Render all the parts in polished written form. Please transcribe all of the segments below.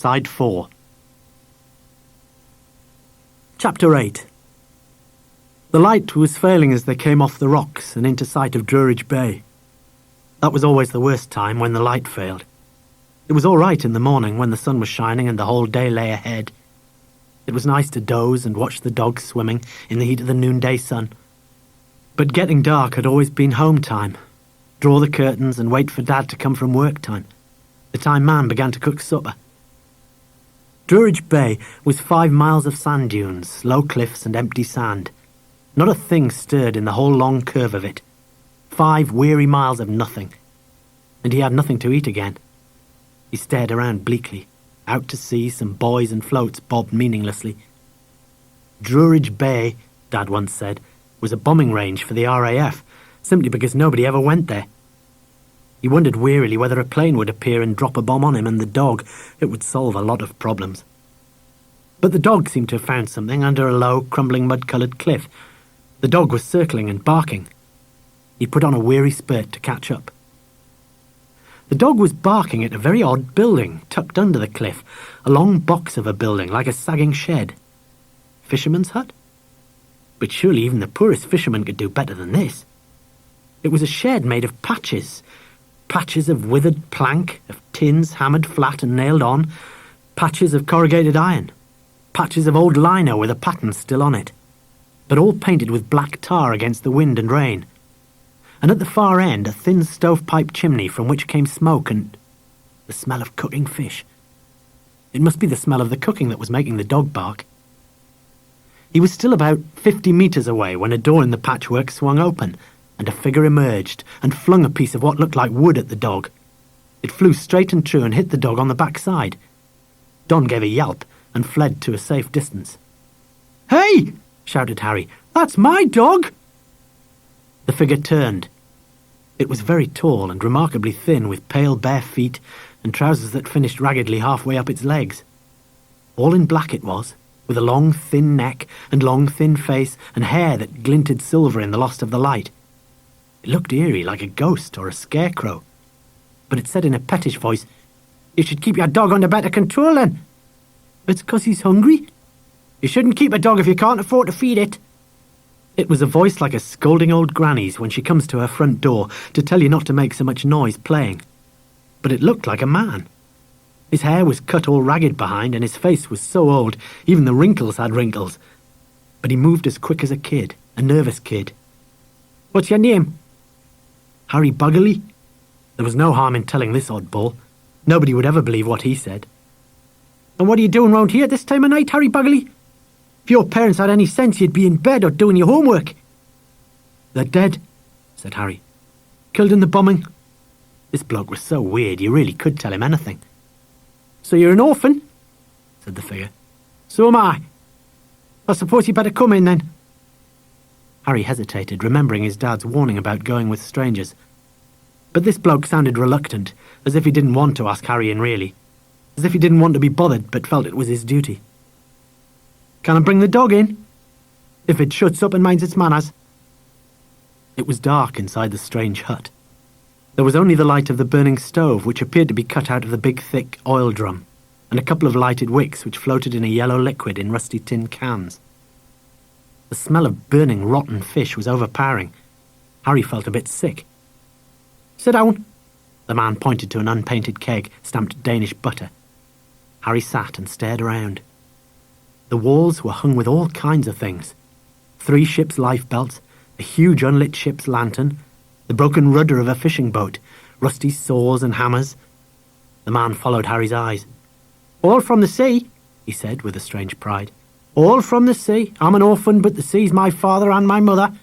Side 4. Chapter 8. The light was failing as they came off the rocks and into sight of Druridge Bay. That was always the worst time, when the light failed. It was all right in the morning when the sun was shining and the whole day lay ahead. It was nice to doze and watch the dogs swimming in the heat of the noonday sun. But getting dark had always been home time. Draw the curtains and wait for Dad to come from work time, the time Mam began to cook supper. Druridge Bay was 5 miles of sand dunes, low cliffs and empty sand. Not a thing stirred in the whole long curve of it. 5 weary miles of nothing. And he had nothing to eat again. He stared around bleakly. Out to sea, some buoys and floats bobbed meaninglessly. Druridge Bay, Dad once said, was a bombing range for the RAF, simply because nobody ever went there. He wondered wearily whether a plane would appear and drop a bomb on him and the dog. It would solve a lot of problems. But the dog seemed to have found something under a low, crumbling, mud-coloured cliff. The dog was circling and barking. He put on a weary spurt to catch up. The dog was barking at a very odd building, tucked under the cliff, a long box of a building, like a sagging shed. Fisherman's hut? But surely even the poorest fisherman could do better than this. It was a shed made of patches of withered plank, of tins hammered flat and nailed on, patches of corrugated iron, patches of old lino with a pattern still on it, but all painted with black tar against the wind and rain. And at the far end, a thin stovepipe chimney from which came smoke and the smell of cooking fish. It must be the smell of the cooking that was making the dog bark. He was still about 50 metres away when a door in the patchwork swung open, and a figure emerged and flung a piece of what looked like wood at the dog. It flew straight and true and hit the dog on the backside. Don gave a yelp and fled to a safe distance. "Hey!" shouted Harry. "That's my dog!" The figure turned. It was very tall and remarkably thin, with pale bare feet and trousers that finished raggedly halfway up its legs. All in black it was, with a long thin neck and long thin face and hair that glinted silver in the lost of the light. It looked eerie, like a ghost or a scarecrow. But it said in a pettish voice, "You should keep your dog under better control then." "It's 'cause he's hungry." "You shouldn't keep a dog if you can't afford to feed it." It was a voice like a scolding old granny's when she comes to her front door to tell you not to make so much noise playing. But it looked like a man. His hair was cut all ragged behind, and his face was so old, even the wrinkles had wrinkles. But he moved as quick as a kid, a nervous kid. "What's your name?" "Harry Buggerly." There was no harm in telling this oddball. Nobody would ever believe what he said. "And what are you doing round here at this time of night, Harry Buggerly? If your parents had any sense, you'd be in bed or doing your homework." "They're dead," said Harry. "Killed in the bombing." This bloke was so weird, you really could tell him anything. "So you're an orphan?" said the figure. "So am I. I suppose you'd better come in then." Harry hesitated, remembering his dad's warning about going with strangers. But this bloke sounded reluctant, as if he didn't want to ask Harry in really, as if he didn't want to be bothered but felt it was his duty. "Can I bring the dog in? If it shuts up and minds its manners." It was dark inside the strange hut. There was only the light of the burning stove, which appeared to be cut out of the big thick oil drum, and a couple of lighted wicks which floated in a yellow liquid in rusty tin cans. The smell of burning rotten fish was overpowering. Harry felt a bit sick. "Sit down." The man pointed to an unpainted keg, stamped Danish butter. Harry sat and stared around. The walls were hung with all kinds of things. 3 ship's lifebelts, a huge unlit ship's lantern, the broken rudder of a fishing boat, rusty saws and hammers. The man followed Harry's eyes. "All from the sea," he said with a strange pride. "All from the sea. I'm an orphan, but the sea's my father and my mother."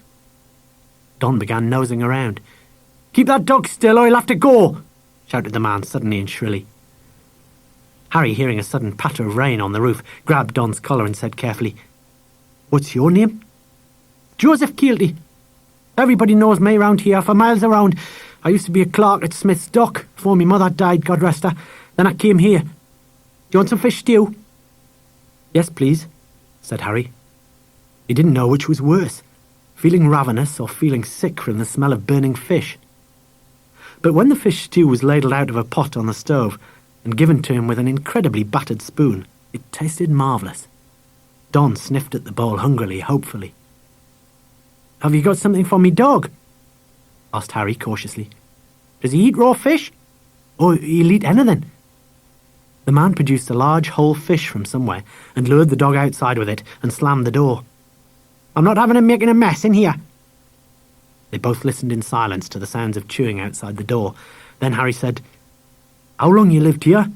Don began nosing around. "Keep that dog still or he'll have to go," shouted the man suddenly and shrilly. Harry, hearing a sudden patter of rain on the roof, grabbed Don's collar and said carefully, "What's your name?" "Joseph Keelty. Everybody knows me round here for miles around. I used to be a clerk at Smith's Dock before my mother died, God rest her. Then I came here. Do you want some fish stew?" "Yes, please," said Harry. He didn't know which was worse, feeling ravenous or feeling sick from the smell of burning fish. But when the fish stew was ladled out of a pot on the stove, and given to him with an incredibly battered spoon. It tasted marvellous. Don sniffed at the bowl hungrily, hopefully. "Have you got something for me dog?" asked Harry cautiously. "Does he eat raw fish? Or he'll eat anything?" The man produced a large whole fish from somewhere and lured the dog outside with it and slammed the door. "I'm not having him making a mess in here." They both listened in silence to the sounds of chewing outside the door. Then Harry said, "How long you lived here?"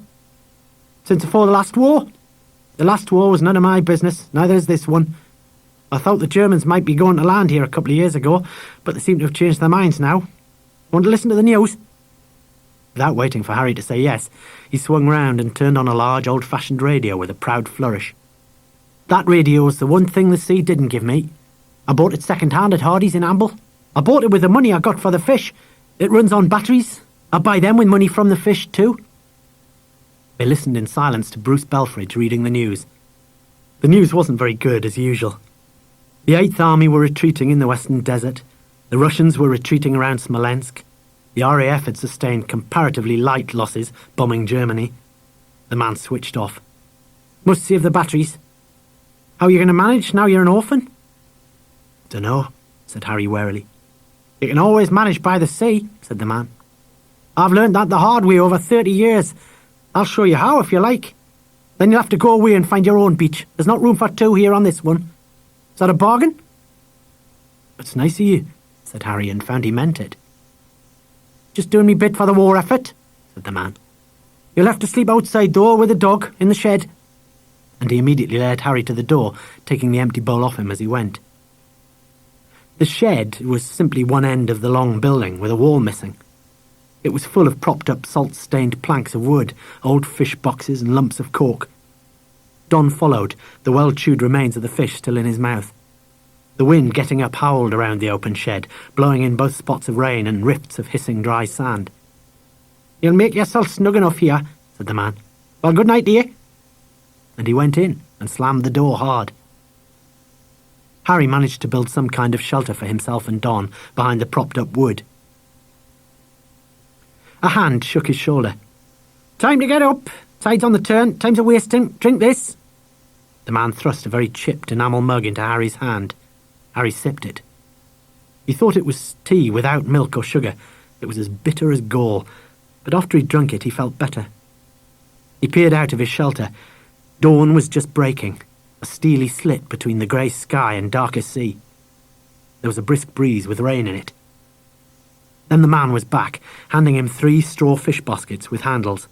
"Since before the last war. The last war was none of my business, neither is this one. I thought the Germans might be going to land here a couple of years ago, but they seem to have changed their minds now. Want to listen to the news?" Without waiting for Harry to say yes, he swung round and turned on a large old-fashioned radio with a proud flourish. "That radio was the one thing the sea didn't give me. I bought it second-hand at Hardy's in Amble. I bought it with the money I got for the fish. It runs on batteries. I buy them with money from the fish too." They listened in silence to Bruce Belfridge reading the news. The news wasn't very good, as usual. The 8th Army were retreating in the Western Desert. The Russians were retreating around Smolensk. The RAF had sustained comparatively light losses bombing Germany. The man switched off. "Must save the batteries. How are you going to manage now you're an orphan?" "Dunno," said Harry warily. "You can always manage by the sea," said the man. "I've learned that the hard way over 30 years. I'll show you how if you like. Then you'll have to go away and find your own beach. There's not room for two here on this one. Is that a bargain?" "It's nice of you," said Harry, and found he meant it. "Just doing me bit for the war effort," said the man. "You'll have to sleep outside, though, with the dog, in the shed." And he immediately led Harry to the door, taking the empty bowl off him as he went. The shed was simply one end of the long building, with a wall missing. It was full of propped-up salt-stained planks of wood, old fish boxes and lumps of cork. Don followed, the well-chewed remains of the fish still in his mouth. The wind getting up howled around the open shed, blowing in both spots of rain and rifts of hissing dry sand. "You'll make yourself snug enough here," said the man. "Well, good night to you." And he went in and slammed the door hard. Harry managed to build some kind of shelter for himself and Don behind the propped-up wood. A hand shook his shoulder. "Time to get up. Tide's on the turn. Time's a wasting. Drink this." The man thrust a very chipped enamel mug into Harry's hand. Harry sipped it. He thought it was tea without milk or sugar. It was as bitter as gall, but after he'd drunk it, he felt better. He peered out of his shelter. Dawn was just breaking, a steely slit between the grey sky and darker sea. There was a brisk breeze with rain in it. Then the man was back, handing him 3 straw fish baskets with handles.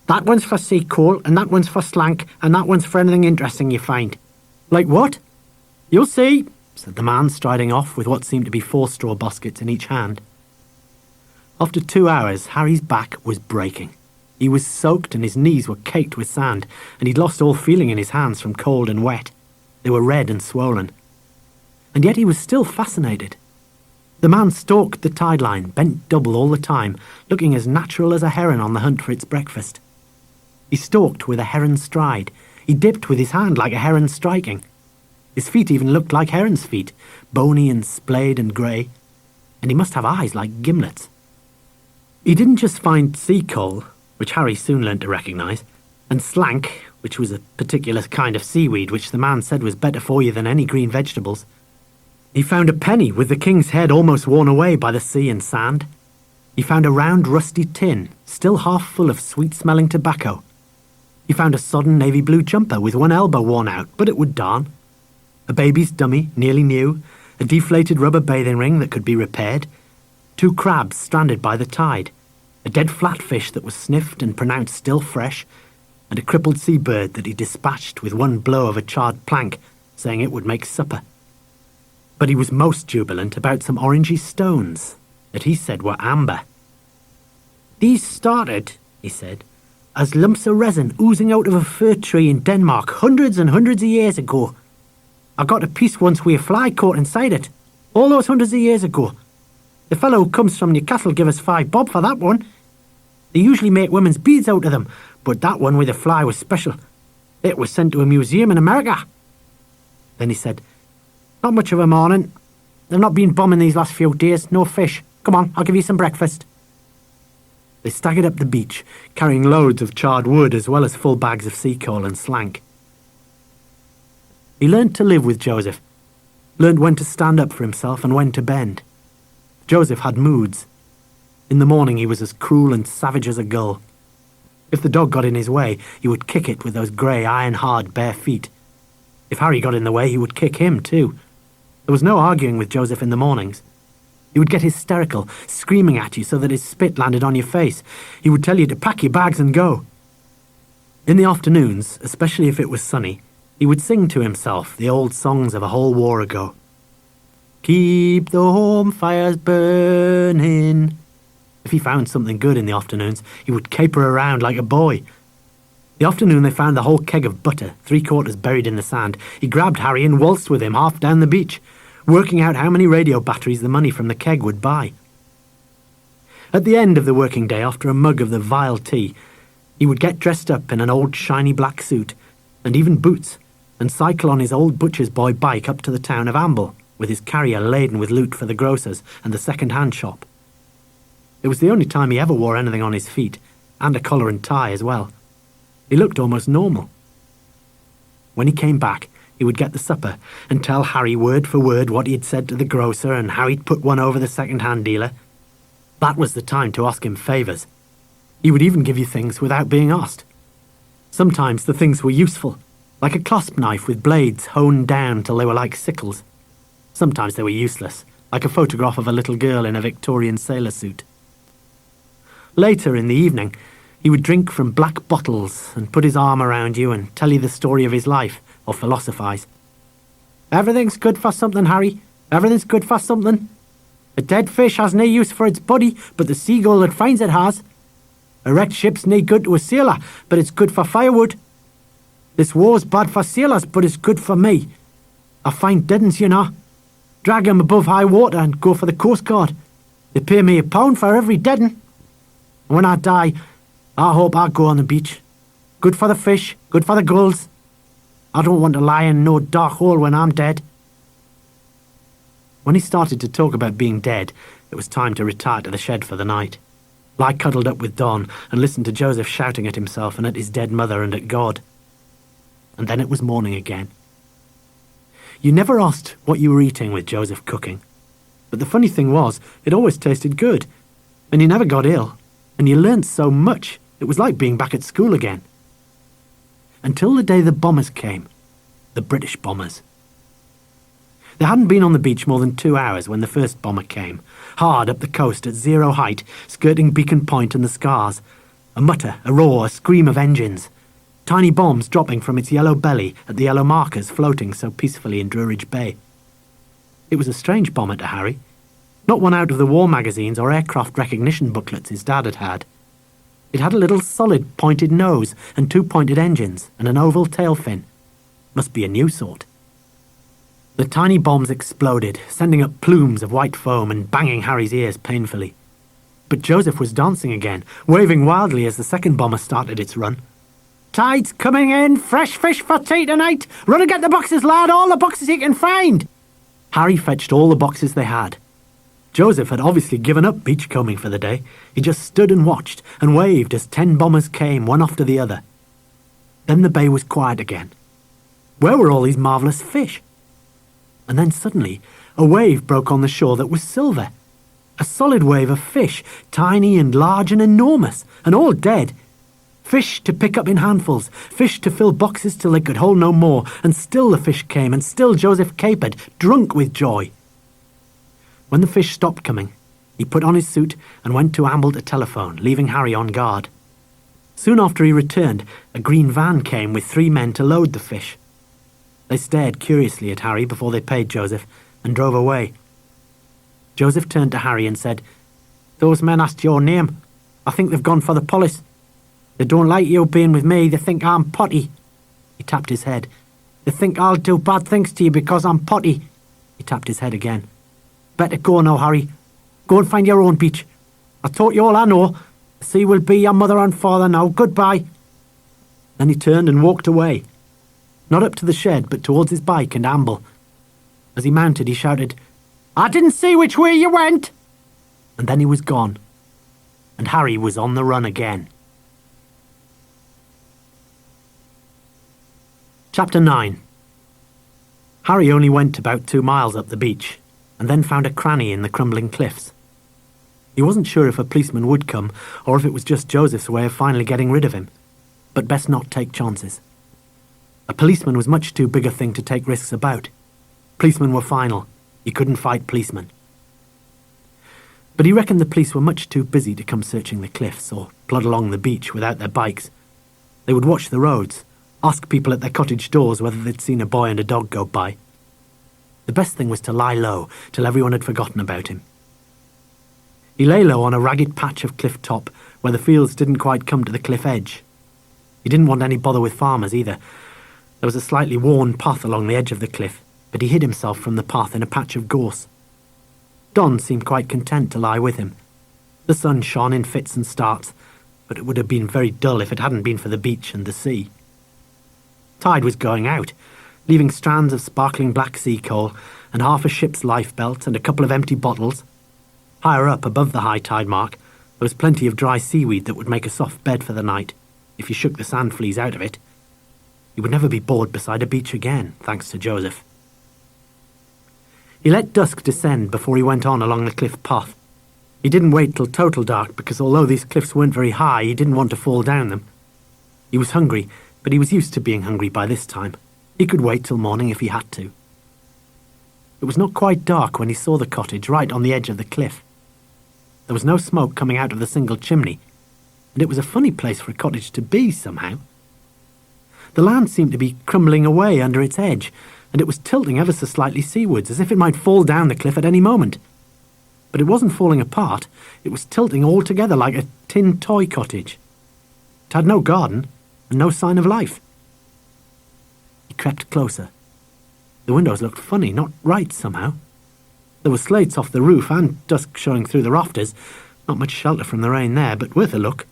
"That one's for sea coal, and that one's for slank, and that one's for anything interesting you find." "Like what?" "You'll see," said the man, striding off with what seemed to be 4 straw baskets in each hand. After 2 hours, Harry's back was breaking. He was soaked and his knees were caked with sand, and he'd lost all feeling in his hands from cold and wet. They were red and swollen. And yet he was still fascinated. The man stalked the tide line, bent double all the time, looking as natural as a heron on the hunt for its breakfast. He stalked with a heron's stride. He dipped with his hand like a heron striking. His feet even looked like heron's feet, bony and splayed and grey, and he must have eyes like gimlets. He didn't just find sea coal, which Harry soon learnt to recognise, and slank, which was a particular kind of seaweed which the man said was better for you than any green vegetables. He found a penny with the king's head almost worn away by the sea and sand. He found a round rusty tin, still half full of sweet-smelling tobacco. He found a sodden navy blue jumper with one elbow worn out, but it would darn. A baby's dummy, nearly new, a deflated rubber bathing ring that could be repaired, 2 crabs stranded by the tide, a dead flatfish that was sniffed and pronounced still fresh, and a crippled seabird that he dispatched with one blow of a charred plank, saying it would make supper. But he was most jubilant about some orangey stones that he said were amber. "These started," he said, "as lumps of resin oozing out of a fir tree in Denmark hundreds and hundreds of years ago. I got a piece once with a fly caught inside it, all those hundreds of years ago. The fellow who comes from Newcastle gave us 5 bob for that one. They usually make women's beads out of them, but that one with the fly was special. It was sent to a museum in America." Then he said, "Not much of a morning. They've not been bombing these last few days. No fish. Come on, I'll give you some breakfast." They staggered up the beach, carrying loads of charred wood as well as full bags of sea coal and slank. He learned to live with Joseph, learned when to stand up for himself and when to bend. Joseph had moods. In the morning he was as cruel and savage as a gull. If the dog got in his way, he would kick it with those grey, iron-hard, bare feet. If Harry got in the way, he would kick him too. There was no arguing with Joseph in the mornings. He would get hysterical, screaming at you so that his spit landed on your face. He would tell you to pack your bags and go. In the afternoons, especially if it was sunny, he would sing to himself the old songs of a whole war ago. Keep the home fires burning. If he found something good in the afternoons, he would caper around like a boy. The afternoon they found the whole keg of butter, 3/4 buried in the sand. He grabbed Harry and waltzed with him half down the beach, working out how many radio batteries the money from the keg would buy. At the end of the working day, after a mug of the vile tea, he would get dressed up in an old shiny black suit, and even boots, and cycle on his old butcher's boy bike up to the town of Amble, with his carrier laden with loot for the grocers and the second-hand shop. It was the only time he ever wore anything on his feet, and a collar and tie as well. He looked almost normal. When he came back, he would get the supper and tell Harry word for word what he had said to the grocer and how he'd put one over the second-hand dealer. That was the time to ask him favours. He would even give you things without being asked. Sometimes the things were useful, like a clasp knife with blades honed down till they were like sickles. Sometimes they were useless, like a photograph of a little girl in a Victorian sailor suit. Later in the evening, he would drink from black bottles and put his arm around you and tell you the story of his life, or philosophise. Everything's good for something, Harry. Everything's good for something. A dead fish has no use for its body, but the seagull that finds it has. A wrecked ship's no good to a sailor, but it's good for firewood. This war's bad for sailors, but it's good for me. I find dead uns, you know. Drag 'em above high water and go for the Coast Guard. They pay me £1 for every dead un. And when I die, I hope I go on the beach. Good for the fish, good for the gulls. I don't want to lie in no dark hole when I'm dead. When he started to talk about being dead, it was time to retire to the shed for the night. Lie cuddled up with Don and listen to Joseph shouting at himself and at his dead mother and at God. And then it was morning again. You never asked what you were eating with Joseph cooking. But the funny thing was, it always tasted good. And you never got ill. And you learnt so much. It was like being back at school again. Until the day the bombers came. The British bombers. They hadn't been on the beach more than 2 hours when the first bomber came, hard up the coast at zero height, skirting Beacon Point and the Scars. A mutter, a roar, a scream of engines. Tiny bombs dropping from its yellow belly at the yellow markers floating so peacefully in Druridge Bay. It was a strange bomber to Harry. Not one out of the war magazines or aircraft recognition booklets his dad had had. It had a little solid pointed nose and 2 pointed engines and an oval tail fin. Must be a new sort. The tiny bombs exploded, sending up plumes of white foam and banging Harry's ears painfully. But Joseph was dancing again, waving wildly as the second bomber started its run. Tide's coming in, fresh fish for tea tonight. Run and get the boxes, lad, all the boxes you can find. Harry fetched all the boxes they had. Joseph had obviously given up beachcombing for the day. He just stood and watched and waved as 10 bombers came, one after the other. Then the bay was quiet again. Where were all these marvellous fish? And then suddenly, a wave broke on the shore that was silver. A solid wave of fish, tiny and large and enormous, and all dead. Fish to pick up in handfuls, fish to fill boxes till they could hold no more, and still the fish came, and still Joseph capered, drunk with joy. When the fish stopped coming, he put on his suit and went to Amble to telephone, leaving Harry on guard. Soon after he returned, a green van came with 3 men to load the fish. They stared curiously at Harry before they paid Joseph and drove away. Joseph turned to Harry and said, "Those men asked your name. I think they've gone for the police. They don't like you being with me. They think I'm potty." He tapped his head. "They think I'll do bad things to you because I'm potty." He tapped his head again. "Better go now, Harry. Go and find your own beach. I taught you all I know. The sea will be your mother and father now. Goodbye." Then he turned and walked away. Not up to the shed, but towards his bike and Amble. As he mounted, he shouted, "I didn't see which way you went!" And then he was gone. and Harry was on the run again. Chapter 9. Harry only went about 2 miles up the beach, and then found a cranny in the crumbling cliffs. He wasn't sure if a policeman would come, or if it was just Joseph's way of finally getting rid of him, but best not take chances. A policeman was much too big a thing to take risks about. Policemen were final. You couldn't fight policemen. But he reckoned the police were much too busy to come searching the cliffs or plod along the beach without their bikes. They would watch the roads, ask people at their cottage doors whether they'd seen a boy and a dog go by. The best thing was to lie low till everyone had forgotten about him. He lay low on a ragged patch of cliff top where the fields didn't quite come to the cliff edge. He didn't want any bother with farmers either. There was a slightly worn path along the edge of the cliff, but he hid himself from the path in a patch of gorse. Don seemed quite content to lie with him. The sun shone in fits and starts, but it would have been very dull if it hadn't been for the beach and the sea. Tide was going out, leaving strands of sparkling black sea coal and half a ship's lifebelt and a couple of empty bottles. Higher up, above the high tide mark, there was plenty of dry seaweed that would make a soft bed for the night, if you shook the sand fleas out of it. He would never be bored beside a beach again, thanks to Joseph. He let dusk descend before he went on along the cliff path. He didn't wait till total dark, because although these cliffs weren't very high, he didn't want to fall down them. He was hungry, but he was used to being hungry by this time. He could wait till morning if he had to. It was not quite dark when he saw the cottage right on the edge of the cliff. There was no smoke coming out of the single chimney, and it was a funny place for a cottage to be, somehow. The land seemed to be crumbling away under its edge, and it was tilting ever so slightly seawards, as if it might fall down the cliff at any moment. But it wasn't falling apart, it was tilting altogether like a tin toy cottage. It had no garden, and no sign of life. He crept closer. The windows looked funny, not right somehow. There were slates off the roof and dusk showing through the rafters. Not much shelter from the rain there, but worth a look.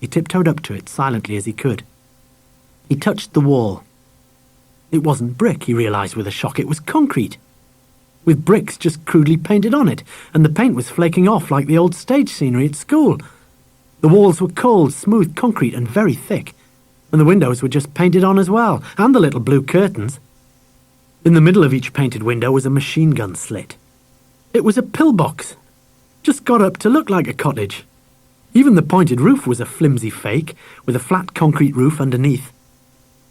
He tiptoed up to it silently as he could. He touched the wall. It wasn't brick, he realised with a shock. It was concrete, with bricks just crudely painted on it, and the paint was flaking off like the old stage scenery at school. The walls were cold, smooth concrete and very thick, and the windows were just painted on as well, and the little blue curtains. In the middle of each painted window was a machine gun slit. It was a pillbox, just got up to look like a cottage. Even the pointed roof was a flimsy fake, with a flat concrete roof underneath.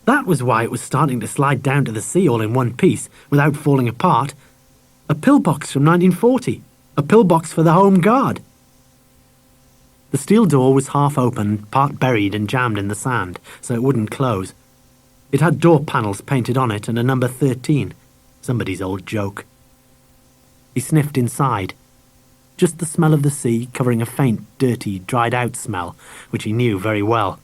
That was why it was starting to slide down to the sea all in one piece, without falling apart. A pillbox from 1940. A pillbox for the Home Guard. The steel door was half open, part buried and jammed in the sand, so it wouldn't close. It had door panels painted on it and a number 13. Somebody's old joke. He sniffed inside. Just the smell of the sea covering a faint, dirty, dried-out smell, which he knew very well.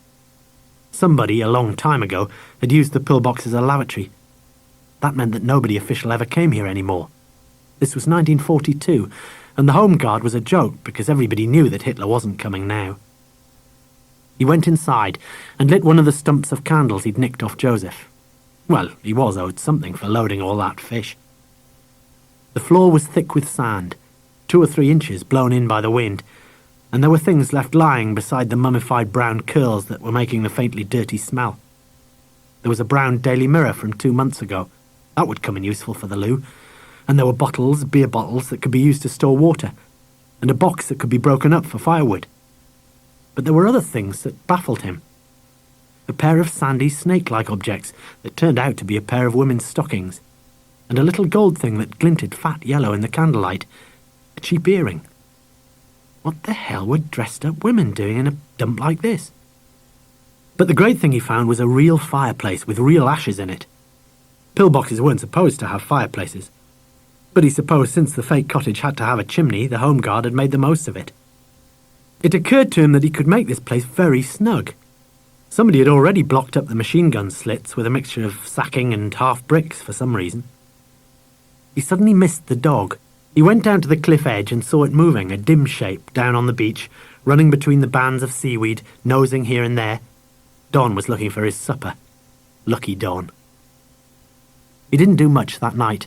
Somebody, a long time ago, had used the pillbox as a lavatory. That meant that nobody official ever came here anymore. This was 1942, and the Home Guard was a joke because everybody knew that Hitler wasn't coming now. He went inside and lit one of the stumps of candles he'd nicked off Joseph. Well, he was owed something for loading all that fish. The floor was thick with sand, 2 or 3 inches blown in by the wind, and there were things left lying beside the mummified brown curls that were making the faintly dirty smell. There was a brown Daily Mirror from 2 months ago. That would come in useful for the loo. And there were bottles, beer bottles, that could be used to store water, and a box that could be broken up for firewood. But there were other things that baffled him. A pair of sandy, snake-like objects that turned out to be a pair of women's stockings, and a little gold thing that glinted fat yellow in the candlelight, a cheap earring. What the hell were dressed-up women doing in a dump like this? But the great thing he found was a real fireplace with real ashes in it. Pillboxes weren't supposed to have fireplaces, but he supposed since the fake cottage had to have a chimney, the Home Guard had made the most of it. It occurred to him that he could make this place very snug. Somebody had already blocked up the machine gun slits with a mixture of sacking and half bricks for some reason. He suddenly missed the dog. He went down to the cliff edge and saw it moving, a dim shape, down on the beach, running between the bands of seaweed, nosing here and there. Don was looking for his supper. Lucky Don. He didn't do much that night.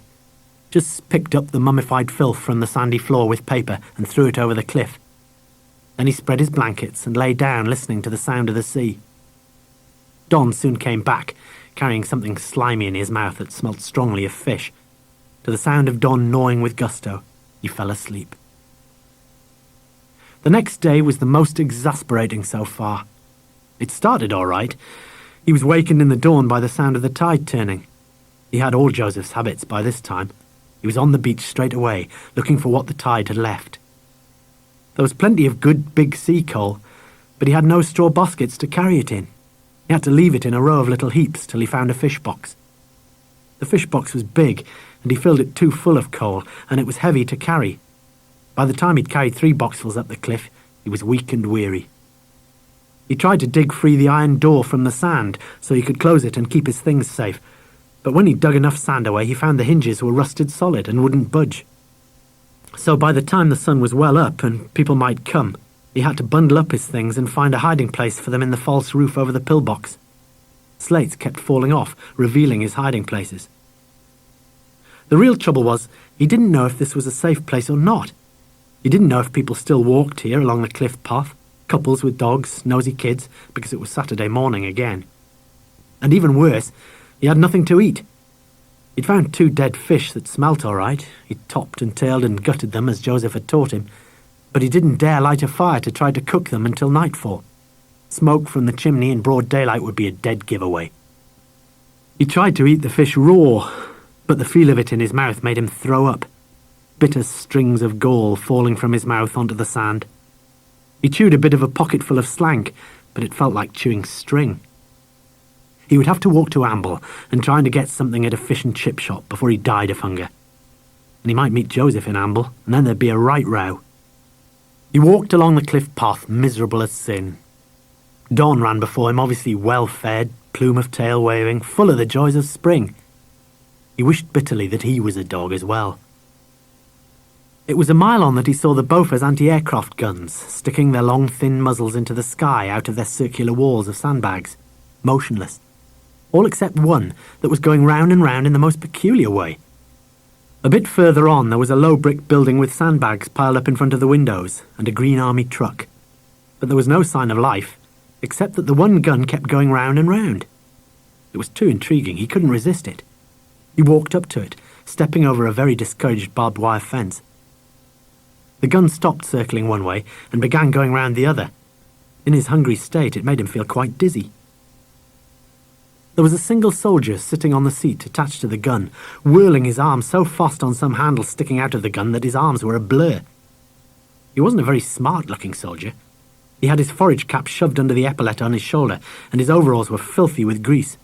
Just picked up the mummified filth from the sandy floor with paper and threw it over the cliff. Then he spread his blankets and lay down, listening to the sound of the sea. Don soon came back, carrying something slimy in his mouth that smelt strongly of fish. To the sound of Don gnawing with gusto, he fell asleep. The next day was the most exasperating so far. It started all right. He was wakened in the dawn by the sound of the tide turning. He had all Joseph's habits by this time. He was on the beach straight away, looking for what the tide had left. There was plenty of good big sea coal, but he had no straw baskets to carry it in. He had to leave it in a row of little heaps till he found a fish box. The fish box was big, and he filled it too full of coal, and it was heavy to carry. By the time he'd carried 3 boxfuls up the cliff, he was weak and weary. He tried to dig free the iron door from the sand so he could close it and keep his things safe, but when he'd dug enough sand away, he found the hinges were rusted solid and wouldn't budge. So by the time the sun was well up and people might come, he had to bundle up his things and find a hiding place for them in the false roof over the pillbox. Slates kept falling off, revealing his hiding places. The real trouble was, he didn't know if this was a safe place or not. He didn't know if people still walked here along the cliff path, couples with dogs, nosy kids, because it was Saturday morning again. And even worse, he had nothing to eat. He'd found 2 dead fish that smelt all right. He'd topped and tailed and gutted them as Joseph had taught him, but he didn't dare light a fire to try to cook them until nightfall. Smoke from the chimney in broad daylight would be a dead giveaway. He tried to eat the fish raw, but the feel of it in his mouth made him throw up. Bitter strings of gall falling from his mouth onto the sand. He chewed a bit of a pocketful of slank, but it felt like chewing string. He would have to walk to Amble and try to get something at a fish and chip shop before he died of hunger. And he might meet Joseph in Amble, and then there'd be a right row. He walked along the cliff path, miserable as sin. Don ran before him, obviously well-fed, plume of tail waving, full of the joys of spring. He wished bitterly that he was a dog as well. It was a mile on that he saw the Beaufort's anti-aircraft guns, sticking their long thin muzzles into the sky out of their circular walls of sandbags, motionless. All except one that was going round and round in the most peculiar way. A bit further on there was a low brick building with sandbags piled up in front of the windows, and a green army truck. But there was no sign of life, except that the one gun kept going round and round. It was too intriguing, he couldn't resist it. He walked up to it, stepping over a very discouraged barbed wire fence. The gun stopped circling one way and began going round the other. In his hungry state, it made him feel quite dizzy. There was a single soldier sitting on the seat attached to the gun, whirling his arms so fast on some handle sticking out of the gun that his arms were a blur. He wasn't a very smart-looking soldier. He had his forage cap shoved under the epaulette on his shoulder, and his overalls were filthy with grease.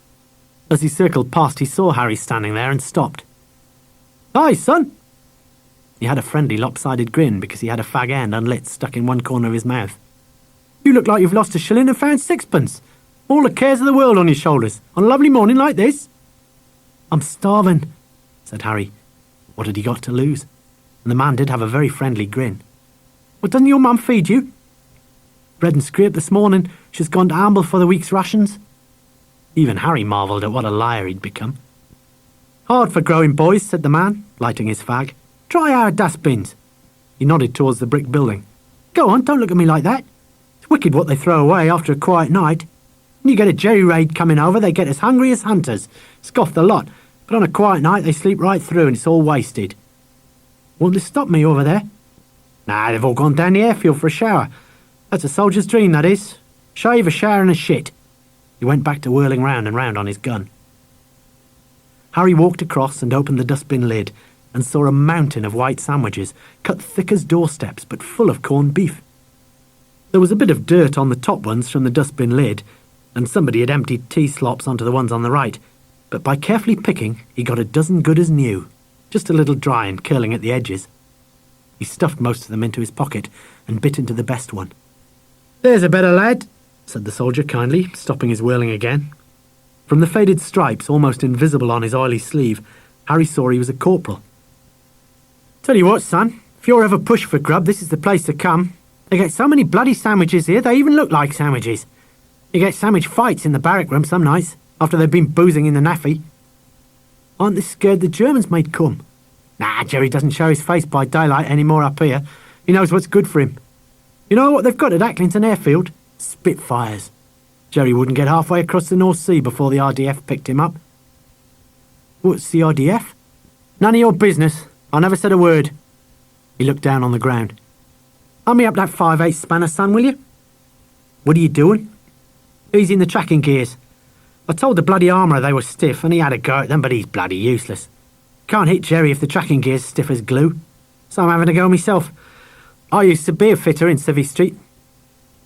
As he circled past, he saw Harry standing there and stopped. "Hi, son!" He had a friendly lopsided grin because he had a fag end unlit stuck in one corner of his mouth. "You look like you've lost a shilling and found 6pence. All the cares of the world on your shoulders, on a lovely morning like this." "I'm starving," said Harry. What had he got to lose? And the man did have a very friendly grin. "Well, doesn't your mum feed you?" "Bread and scrape this morning. She's gone to Amble for the week's rations." Even Harry marvelled at what a liar he'd become. "Hard for growing boys," said the man, lighting his fag. "Try our dustbins." He nodded towards the brick building. "Go on, don't look at me like that. It's wicked what they throw away after a quiet night. When you get a jerry raid coming over, they get as hungry as hunters. Scoff the lot, but on a quiet night they sleep right through and it's all wasted." "Won't they stop me over there?" "Nah, they've all gone down the airfield for a shower. That's a soldier's dream, that is. Shave, a shower and a shit." He went back to whirling round and round on his gun. Harry walked across and opened the dustbin lid and saw a mountain of white sandwiches, cut thick as doorsteps but full of corned beef. There was a bit of dirt on the top ones from the dustbin lid, and somebody had emptied tea slops onto the ones on the right, but by carefully picking, he got a dozen good as new, just a little dry and curling at the edges. He stuffed most of them into his pocket and bit into the best one. "There's a better lad," said the soldier kindly, stopping his whirling again. From the faded stripes almost invisible on his oily sleeve, Harry saw he was a corporal. "Tell you what, son, if you're ever pushed for grub, this is the place to come. They get so many bloody sandwiches here, they even look like sandwiches. You get sandwich fights in the barrack room some nights, after they've been boozing in the naffy." "Aren't they scared the Germans might come?" "Nah, Jerry doesn't show his face by daylight any more up here. He knows what's good for him." You know what they've got at Acklington Airfield? Spitfires. Jerry wouldn't get halfway across the North Sea before the RDF picked him up. What's the RDF? None of your business. I never said a word. He looked down on the ground. Hand me up that 5/8 spanner, son, will you? What are you doing? Easing the tracking gears. I told the bloody armourer they were stiff, and he had a go at them, but he's bloody useless. Can't hit Jerry if the tracking gear's stiff as glue. So I'm having a go myself. I used to be a fitter in Civvy Street.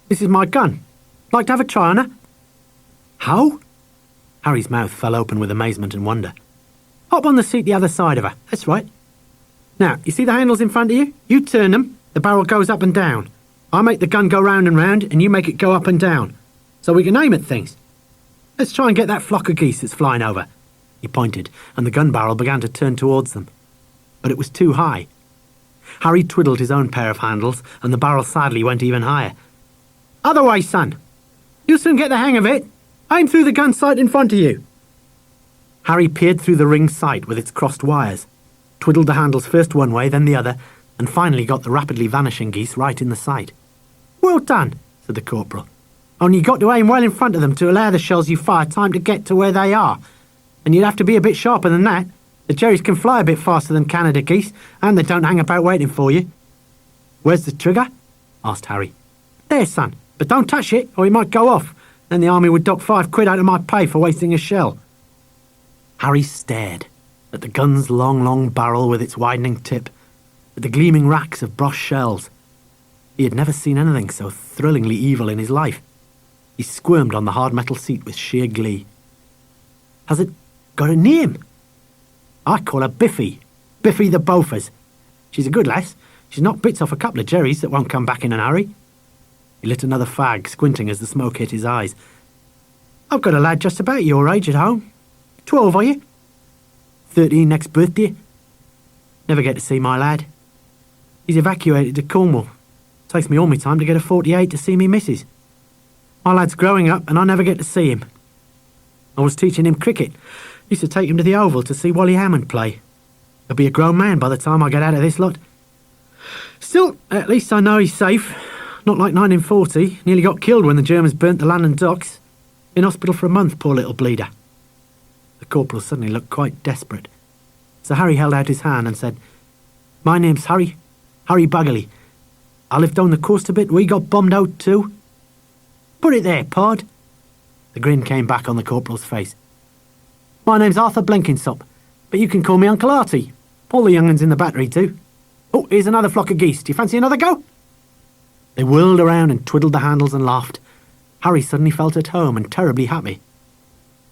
This is my gun. Like to have a try on her? How? Harry's mouth fell open with amazement and wonder. Hop on the seat the other side of her. That's right. Now, you see the handles in front of you? You turn them, the barrel goes up and down. I make the gun go round and round, and you make it go up and down. So we can aim at things. Let's try and get that flock of geese that's flying over. He pointed, and the gun barrel began to turn towards them. But it was too high. Harry twiddled his own pair of handles, and the barrel sadly went even higher. Other way, son. You'll soon get the hang of it. Aim through the gun sight in front of you. Harry peered through the ring sight with its crossed wires, twiddled the handles first one way, then the other, and finally got the rapidly vanishing geese right in the sight. Well done, said the corporal. Only you got to aim well in front of them to allow the shells you fire time to get to where they are. And you'd have to be a bit sharper than that. The Jerrys can fly a bit faster than Canada geese, and they don't hang about waiting for you. Where's the trigger? Asked Harry. There, son, but don't touch it, or it might go off. Then the army would dock £5 out of my pay for wasting a shell. Harry stared at the gun's long barrel with its widening tip, at the gleaming racks of Brosh shells. He had never seen anything so thrillingly evil in his life. He squirmed on the hard metal seat with sheer glee. Has it got a name? I call her Biffy. Biffy the Beauforts. She's a good lass. She's knocked bits off a couple of Jerrys that won't come back in an hurry. He lit another fag, squinting as the smoke hit his eyes. I've got a lad just about your age at home. 12, are you? 13 next birthday. Never get to see my lad. He's evacuated to Cornwall. Takes me all my time to get a 48 to see me missus. My lad's growing up and I never get to see him. I was teaching him cricket. Used to take him to the Oval to see Wally Hammond play. He'll be a grown man by the time I get out of this lot. Still, at least I know he's safe. Not like 1940. Nearly got killed when the Germans burnt the London docks. In hospital for a month, poor little bleeder. The corporal suddenly looked quite desperate. So Harry held out his hand and said, My name's Harry. Harry Baggerly. I lived down the coast a bit. We got bombed out too. Put it there, Pod. The grin came back on the corporal's face. My name's Arthur Blenkinsop, but you can call me Uncle Artie. All the young uns in the battery too. Oh, here's another flock of geese. Do you fancy another go? They whirled around and twiddled the handles and laughed. Harry suddenly felt at home and terribly happy.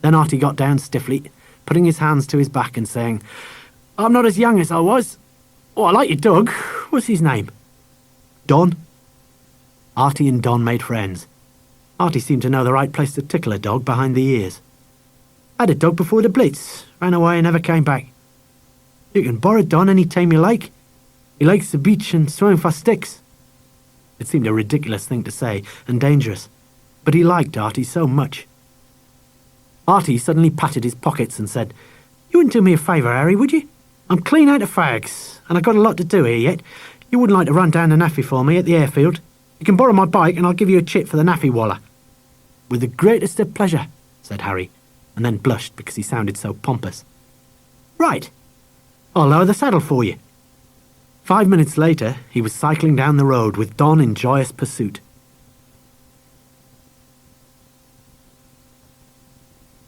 Then Artie got down stiffly, putting his hands to his back and saying, I'm not as young as I was. Oh, I like your dog. What's his name? Don. Artie and Don made friends. Artie seemed to know the right place to tickle a dog behind the ears. I had a dog before the Blitz, ran away and never came back. You can borrow Don any time you like. He likes the beach and swimming for sticks. It seemed a ridiculous thing to say, and dangerous, but he liked Artie so much. Artie suddenly patted his pockets and said, You wouldn't do me a favour, Harry, would you? I'm clean out of fags, and I've got a lot to do here yet. You wouldn't like to run down the naffy for me at the airfield? You can borrow my bike and I'll give you a chit for the naffy waller. With the greatest of pleasure, said Harry, and then blushed because he sounded so pompous. Right. I'll lower the saddle for you. 5 minutes later, he was cycling down the road with Don in joyous pursuit.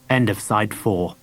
End of Side 4.